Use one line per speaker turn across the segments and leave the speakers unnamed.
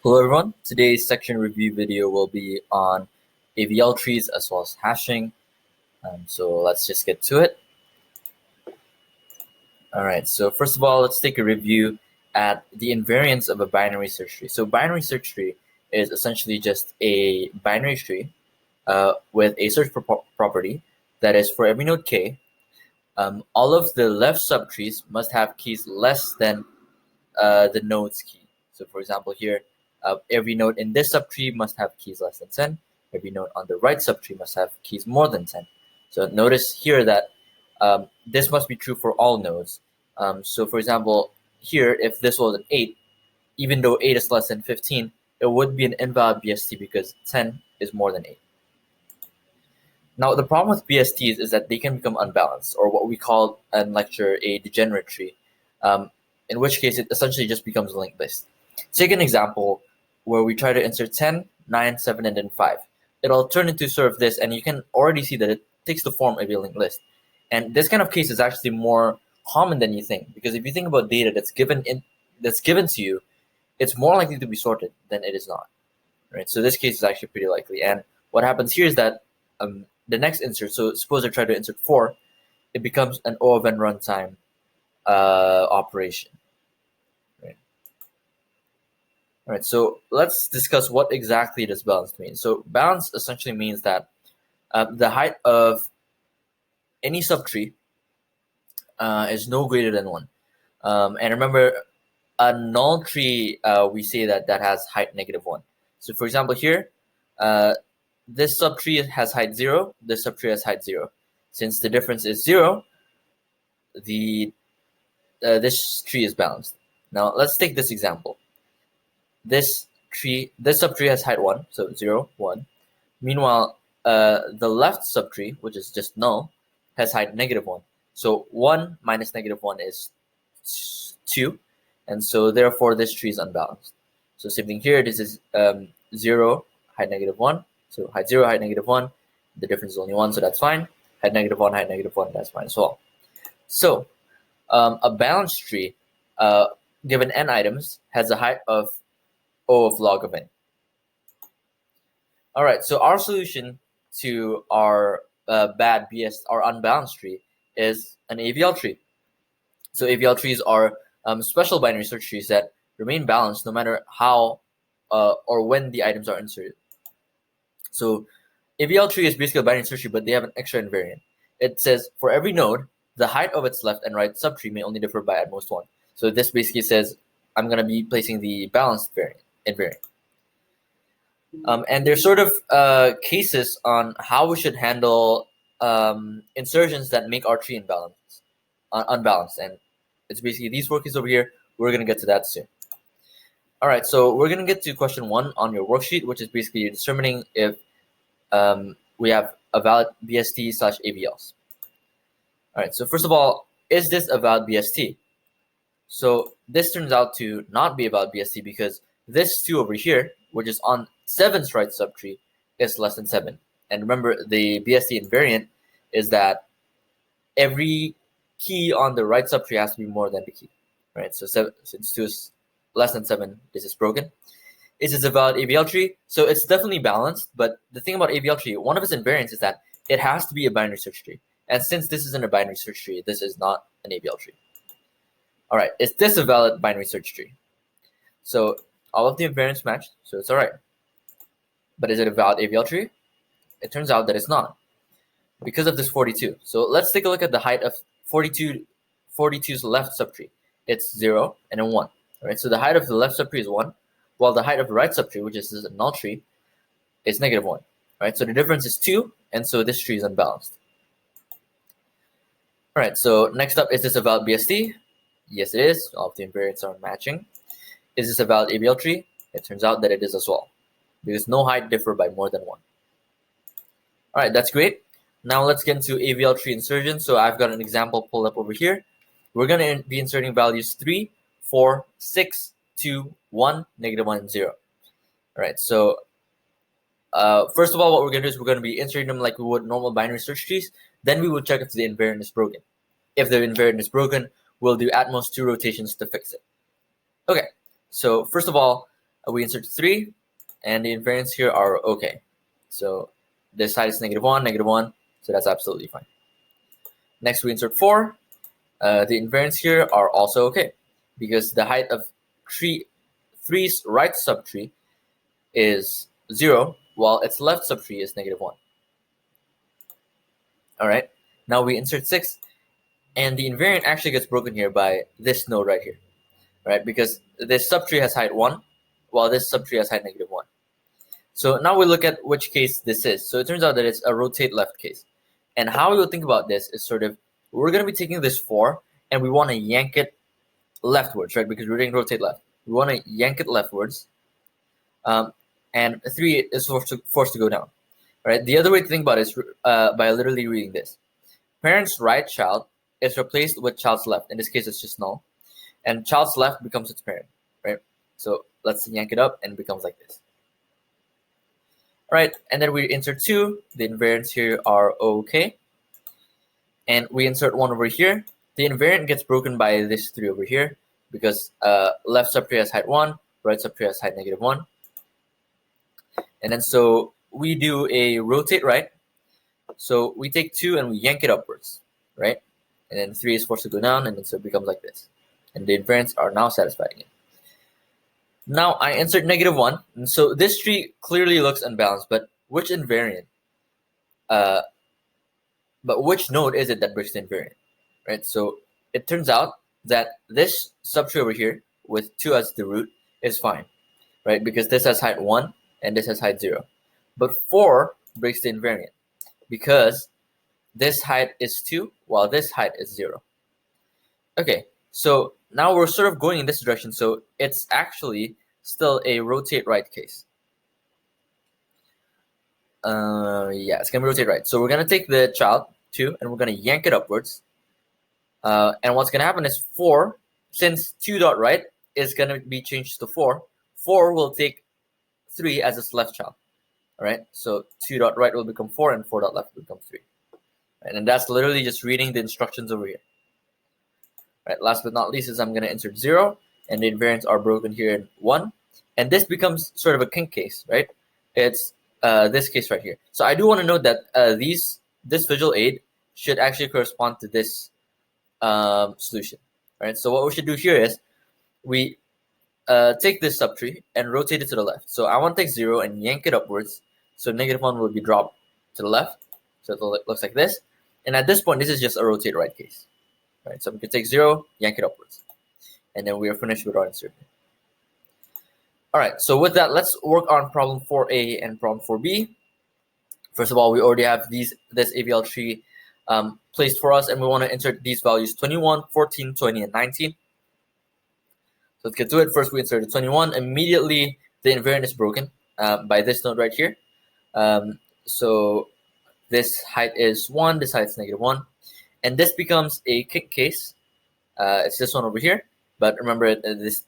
Hello everyone, today's section review video will be on AVL trees as well as hashing. So let's just get to it. Alright, so first of all, let's take a review at the invariance of a binary search tree. So binary search tree is essentially just a binary tree with a search property that is for every node k, all of the left subtrees must have keys less than the node's key. So for example here, every node in this subtree must have keys less than 10. Every node on the right subtree must have keys more than 10. So notice here that this must be true for all nodes. So for example, here, if this was an 8, even though 8 is less than 15, it would be an invalid BST because 10 is more than 8. Now, the problem with BSTs is that they can become unbalanced, or what we call in lecture a degenerate tree, in which case it essentially just becomes a linked list. Take an example where we try to insert 10, 9, 7, and then 5. It'll turn into sort of this, and you can already see that it takes the form of a linked list. And this kind of case is actually more common than you think, because if you think about data that's given to you, it's more likely to be sorted than it is not. Right? So this case is actually pretty likely. And what happens here is that the next insert, so suppose I try to insert 4, it becomes an O of n runtime operation. Right. All right, so let's discuss what exactly does balanced mean. So balance essentially means that the height of any subtree is no greater than 1. And remember, a null tree, we say that has height -1. So for example here, this subtree has height 0, this subtree has height 0. Since the difference is 0, this tree is balanced. Now let's take this example. This subtree has height 1, so 0, 1. Meanwhile, the left subtree, which is just null, has height -1. So 1 minus -1 is 2, and so therefore this tree is unbalanced. So same thing here, this is 0, height -1. So height 0, height -1, the difference is only 1, so that's fine. Height -1, height -1, that's fine as well. So a balanced tree, given n items, has a height of O of log of n. All right, so our solution to our our unbalanced tree is an AVL tree. So AVL trees are special binary search trees that remain balanced no matter how or when the items are inserted. So AVL tree is basically a binary search tree, but they have an extra invariant. It says for every node, the height of its left and right subtree may only differ by at most 1. So this basically says I'm going to be placing the balanced invariant. And there's sort of cases on how we should handle insertions that make our tree unbalanced. And it's basically these 4 cases over here. We're going to get to that soon. All right, so we're going to get to question 1 on your worksheet, which is basically determining if we have a valid BST/AVLs. All right, so first of all, is this a valid BST? So this turns out to not be a valid BST because this 2 over here, which is on 7's right subtree, is less than 7. And remember, the BST invariant is that every key on the right subtree has to be more than the key. Right? So since 2 is less than 7, this is broken. Is this a valid AVL tree? So it's definitely balanced, but the thing about AVL tree, one of its invariants is that it has to be a binary search tree. And since this isn't a binary search tree, this is not an AVL tree. All right, is this a valid binary search tree? So all of the invariants match, so it's all right. But is it a valid AVL tree? It turns out that it's not because of this 42. So let's take a look at the height of 42's left subtree. It's 0 and then 1. All right, so the height of the left subtree is 1, while the height of the right subtree, which is a null tree, is -1. All right, so the difference is 2, and so this tree is unbalanced. All right, so next up, is this a valid BST? Yes, it is. All of the invariants are matching. Is this a valid AVL tree? It turns out that it is as well, because no height differ by more than 1. All right, that's great. Now let's get into AVL tree insertion. So I've got an example pulled up over here. We're going to be inserting values 3, 4, 6, 2, 1, -1, and 0. All right, so first of all, what we're going to do is we're going to be inserting them like we would normal binary search trees. Then we will check if the invariant is broken. If the invariant is broken, we'll do at most 2 rotations to fix it. Okay, so first of all, We insert 3, and the invariants here are okay. So this side is -1, -1, so that's absolutely fine. Next, we insert 4. The invariants here are also okay, because the height of 3's right subtree is 0, while its left subtree is -1. All right, now we insert 6, and the invariant actually gets broken here by this node right here, right? Because this subtree has height 1, while this subtree has height -1. So now we look at which case this is. So it turns out that it's a rotate left case. And how we will think about this is sort of, we're going to be taking this 4, and we want to yank it leftwards, right? Because we're doing rotate left. We want to yank it leftwards. And 3 is forced to go down, right? The other way to think about it is by literally reading this. Parent's right child is replaced with child's left. In this case, it's just null. And child's left becomes its parent, right? So let's yank it up, and it becomes like this. All right, and then we insert 2. The invariants here are okay. And we insert 1 over here. The invariant gets broken by this 3 over here, because left subtree has height 1, right subtree has height -1. And then so we do a rotate right. So we take 2 and we yank it upwards, right? And then 3 is forced to go down, and then so it becomes like this. And the invariants are now satisfied again. Now I insert -1, and so this tree clearly looks unbalanced, but which invariant, but which node is it that breaks the invariant, right? So it turns out that this subtree over here with 2 as the root is fine, right? Because this has height 1 and this has height 0. But 4 breaks the invariant because this height is 2 while this height is 0. Okay, so now we're sort of going in this direction, so it's actually still a rotate right case. Yeah, it's gonna be rotate right. So we're gonna take the child 2 and we're gonna yank it upwards. And what's gonna happen is 4, since 2 dot right is gonna be changed to 4, 4 will take 3 as its left child. All right, so 2 dot right will become 4 and 4 dot left will become 3. Right, and that's literally just reading the instructions over here. Right, last but not least is I'm gonna insert 0, and the invariants are broken here in 1, and this becomes sort of a kink case, right? It's this case right here. So I do want to note that this visual aid should actually correspond to this solution, right? So what we should do here is we take this subtree and rotate it to the left. So I want to take 0 and yank it upwards. So -1 will be dropped to the left. So it looks like this. And at this point, this is just a rotate right case, right? So we can take 0, yank it upwards, and then we are finished with our insert. All right, so with that, let's work on problem 4a and problem 4b. First of all, we already have this AVL tree placed for us, and we want to insert these values 21, 14, 20, and 19. So let's get to it. First, we inserted 21. Immediately, the invariant is broken by this node right here. So this height is 1, this height is -1. And this becomes a kink case. It's this one over here. But remember,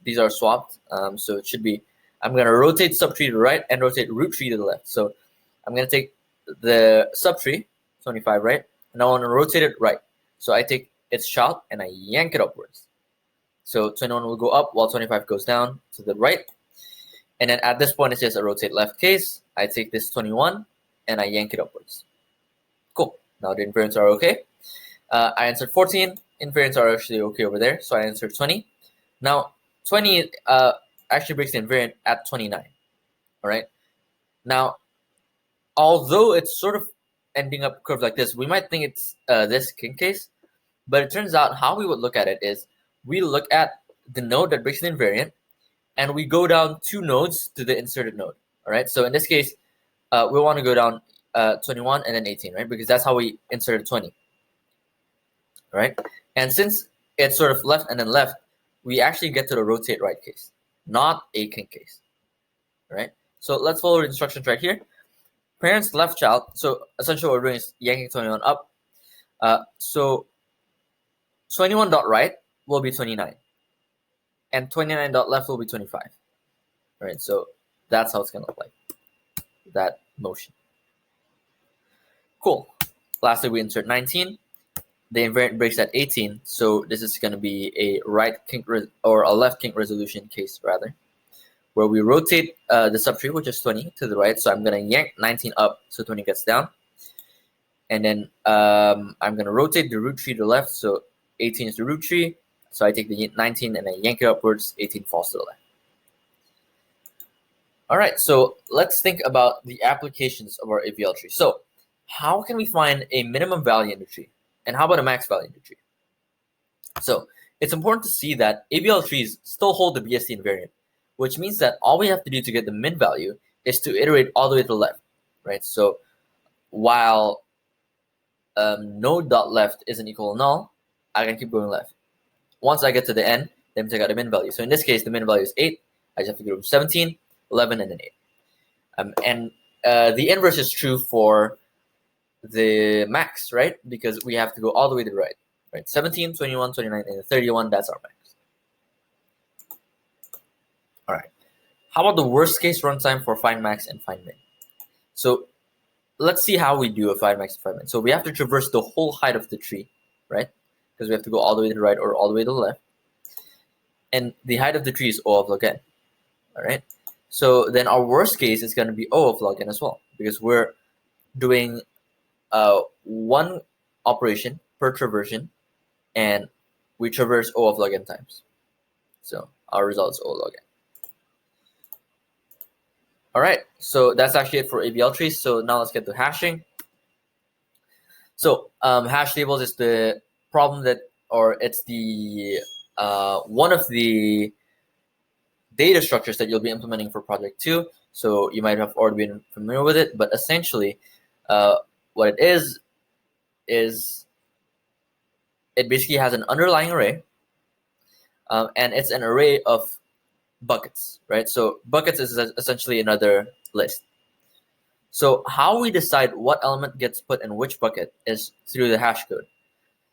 these are swapped. So it should be, I'm going to rotate subtree to the right and rotate root tree to the left. So I'm going to take the subtree, 25, right? And I want to rotate it right. So I take its child and I yank it upwards. So 21 will go up while 25 goes down to the right. And then at this point, it's just a rotate left case. I take this 21 and I yank it upwards. Cool. Now the invariants are okay. I insert 14. Invariants are actually okay over there. So I insert 20. Now 20 actually breaks the invariant at 29. All right. Now, although it's sort of ending up curved like this, we might think it's this kink case. But it turns out how we would look at it is we look at the node that breaks the invariant, and we go down 2 nodes to the inserted node. All right. So in this case, we want to go down 21 and then 18, right? Because that's how we inserted 20. All right. And since it's sort of left and then left, we actually get to the rotate right case, not a kink case. All right. So let's follow the instructions right here. Parent's left child. So essentially what we're doing is yanking 21 up. So 21 dot right will be 29. And 29 dot left will be 25. All right. So that's how it's going to look like, that motion. Cool. Lastly, we insert 19. The invariant breaks at 18. So this is going to be a right kink or a left kink resolution case rather. where we rotate the subtree, which is 20, to the right. So I'm going to yank 19 up so 20 gets down. And then I'm going to rotate the root tree to the left. So 18 is the root tree. So I take the 19 and I yank it upwards. 18 falls to the left. All right, so let's think about the applications of our AVL tree. So how can we find a minimum value in the tree? And how about a max value in the tree? So it's important to see that AVL trees still hold the BST invariant, which means that all we have to do to get the min value is to iterate all the way to the left, right? So while node.left isn't equal to null, I can keep going left. Once I get to the end, then take out the min value. So in this case, the min value is 8. I just have to go from 17, 11, and then 8. The inverse is true for the max, right? Because we have to go all the way to the right. Right? 17, 21, 29, and 31, that's our max. All right. How about the worst case runtime for find max and find min? So let's see how we do a find max and find min. So we have to traverse the whole height of the tree, right? Because we have to go all the way to the right or all the way to the left. And the height of the tree is O of log n. All right. So then our worst case is going to be O of log n as well, because we're doing one operation per traversion, and we traverse O of log n times. So our result is O log n. All right, so that's actually it for AVL trees. So now let's get to hashing. So hash tables is the problem that, or it's the one of the data structures that you'll be implementing for project 2. So you might have already been familiar with it, but essentially what it is it basically has an underlying array, and it's an array of buckets, right? So buckets is essentially another list. So how we decide what element gets put in which bucket is through the hash code.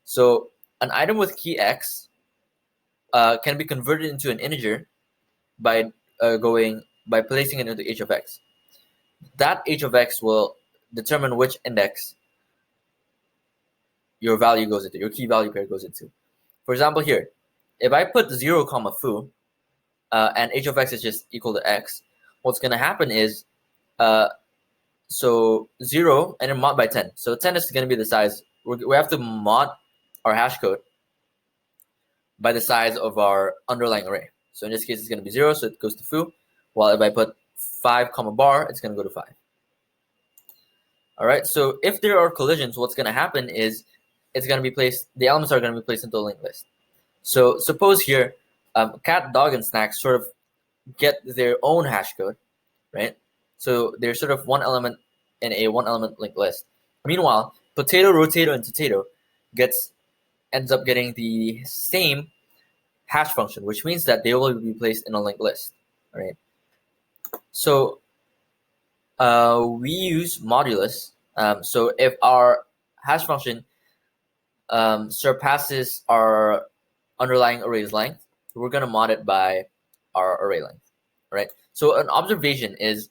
So an item with key X can be converted into an integer by placing it into h of x. That h of x will determine which index your value goes into, your key value pair goes into. For example, here, if I put 0, foo, and h of x is just equal to x, what's going to happen is, so 0 and then mod by 10. So 10 is going to be the size. We have to mod our hash code by the size of our underlying array. So in this case, it's going to be 0, so it goes to foo. While if I put 5, bar, it's going to go to 5. All right, so if there are collisions, what's going to happen is it's going to be placed, the elements are going to be placed into a linked list. So suppose here, cat, dog, and snack sort of get their own hash code, right? So they're sort of one element in a one element linked list. Meanwhile, potato, rotato, and totato ends up getting the same hash function, which means that they will be placed in a linked list, right? So we use modulus. So if our hash function surpasses our underlying array's length, we're going to mod it by our array length, right? So an observation is,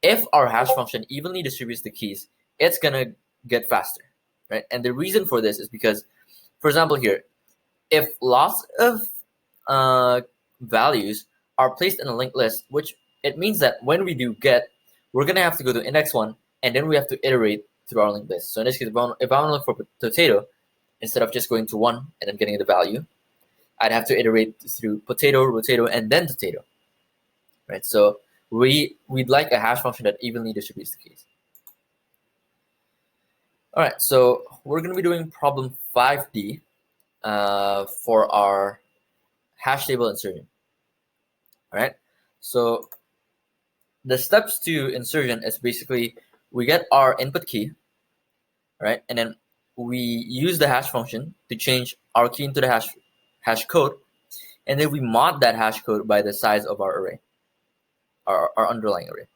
if our hash function evenly distributes the keys, it's going to get faster, right? And the reason for this is because, for example here, if lots of values are placed in a linked list, which it means that when we do get, we're going to have to go to index 1, and then we have to iterate through our linked list. So in this case, if I want to look for potato, instead of just going to 1 and then getting the value, I'd have to iterate through potato, rotato, and then totato, right? So we'd like a hash function that evenly distributes the keys. All right, so we're going to be doing problem 5D for our hash table insertion. All right, so the steps to insertion is basically we get our input key, right, and then we use the hash function to change our key into the hash code, and then we mod that hash code by the size of our array, our underlying array.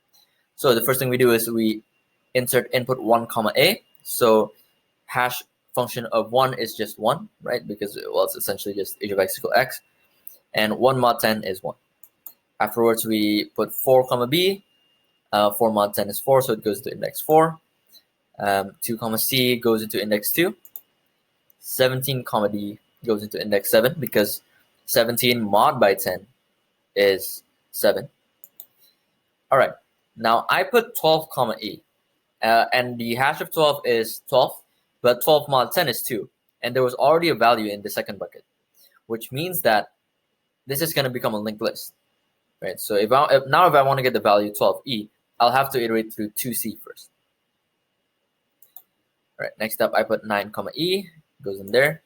So the first thing we do is we insert input 1, a. So hash function of 1 is just 1, right? Because, well, it's essentially just h of x equal x. And 1 mod 10 is 1. Afterwards, we put 4, b. 4 mod 10 is 4, so it goes to index 4. 2, c goes into index 2. 17, d goes into index 7, because 17 mod by 10 is 7. All right, now I put 12 comma E, and the hash of 12 is 12, but 12 mod 10 is 2, and there was already a value in the second bucket, which means that this is going to become a linked list, right? So if I want to get the value 12E, I'll have to iterate through 2C first. All right, next up I put 9 comma E, goes in there.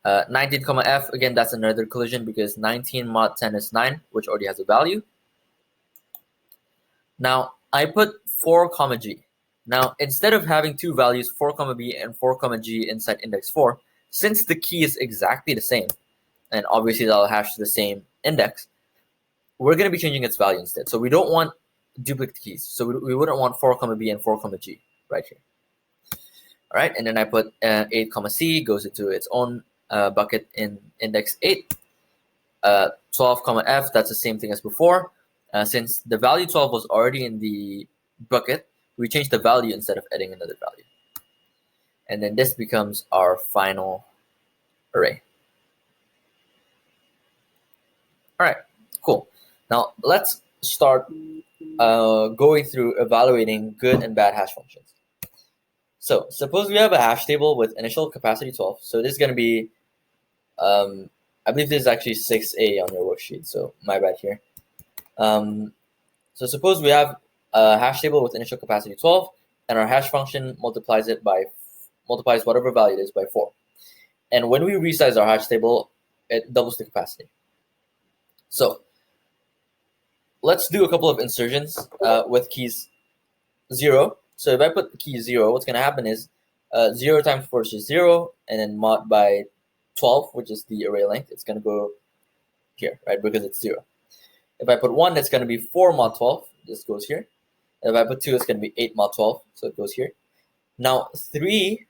19 comma F, again, that's another collision because 19 mod 10 is 9, which already has a value. Now I put 4 comma G. Now instead of having two values, 4 comma B and 4 comma G inside index 4, since the key is exactly the same, and obviously that'll hash to the same index, we're going to be changing its value instead. So we don't want duplicate keys. So we wouldn't want 4 comma B and 4 comma G right here. All right, and then I put 8 comma C, goes into its own bucket in index 8. 12 comma F, that's the same thing as before. Since the value 12 was already in the bucket, we changed the value instead of adding another value. And then this becomes our final array. All right, cool. Now let's start going through evaluating good and bad hash functions. So suppose we have a hash table with initial capacity 12. So this is going to be, I believe this is actually 6A on your worksheet, so my bad here. So suppose we have a hash table with initial capacity 12, and our hash function multiplies whatever value it is by 4. And when we resize our hash table, it doubles the capacity. So let's do a couple of insertions with keys 0. So if I put the key 0, what's going to happen is 0 times 4 is just 0, and then mod by 12, which is the array length, it's going to go here, right, because it's 0. If I put 1, it's going to be 4 mod 12, this goes here. If I put 2, it's going to be 8 mod 12, so it goes here. Now 3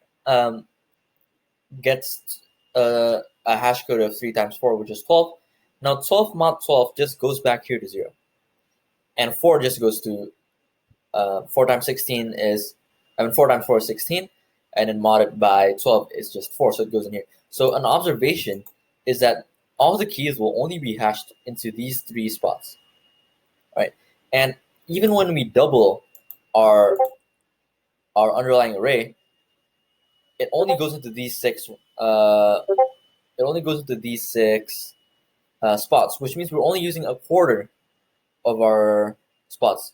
gets a hash code of 3 times 4, which is 12. Now 12 mod 12 just goes back here to 0. And 4 just goes to 4 times 16 is, 4 times 4 is 16, and then modded by 12 is just 4, so it goes in here. So an observation is that all the keys will only be hashed into these 3 spots, right? And even when we double our underlying array, it only goes into these 6. Spots, which means we're only using a quarter of our spots.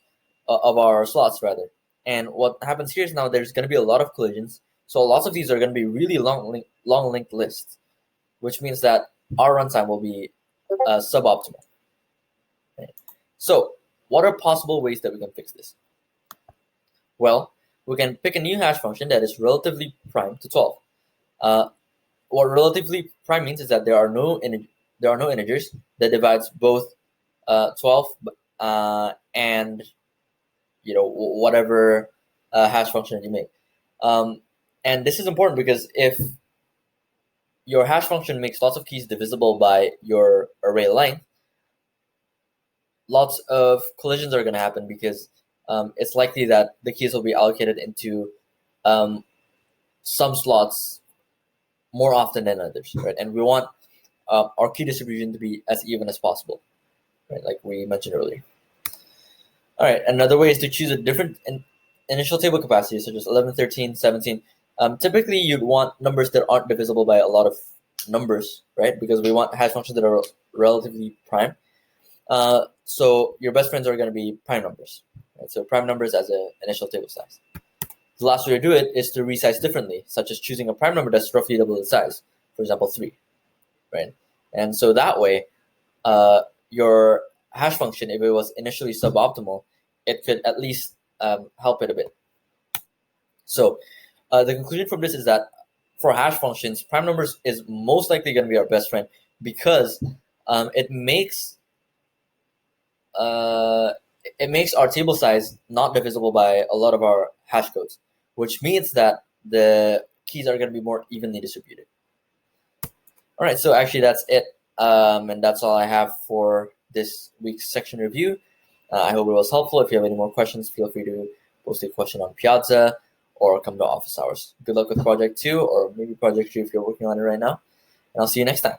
Of our slots rather. And what happens here is now there's going to be a lot of collisions. So lots of these are going to be really long linked lists, which means that our runtime will be suboptimal. Okay. So what are possible ways that we can fix this? Well, we can pick a new hash function that is relatively prime to 12. What relatively prime means is that there are no integers that divides both 12 and whatever hash function you make. And this is important because if your hash function makes lots of keys divisible by your array length, lots of collisions are going to happen because it's likely that the keys will be allocated into some slots more often than others, right? And we want our key distribution to be as even as possible, right? Like we mentioned earlier. All right, another way is to choose a different initial table capacity, such as 11, 13, 17. Typically, you'd want numbers that aren't divisible by a lot of numbers, right? Because we want hash functions that are relatively prime. So your best friends are going to be prime numbers, right? So prime numbers as an initial table size. The last way to do it is to resize differently, such as choosing a prime number that's roughly double the size, for example, 3, right? And so that way, your hash function, if it was initially suboptimal, it could at least help it a bit. So the conclusion from this is that for hash functions, prime numbers is most likely going to be our best friend because it makes our table size not divisible by a lot of our hash codes, which means that the keys are going to be more evenly distributed. All right, so actually that's it. And that's all I have for this week's section review. I hope it was helpful. If you have any more questions, feel free to post a question on Piazza or come to office hours. Good luck with project 2 or maybe project 3 if you're working on it right now. And I'll see you next time.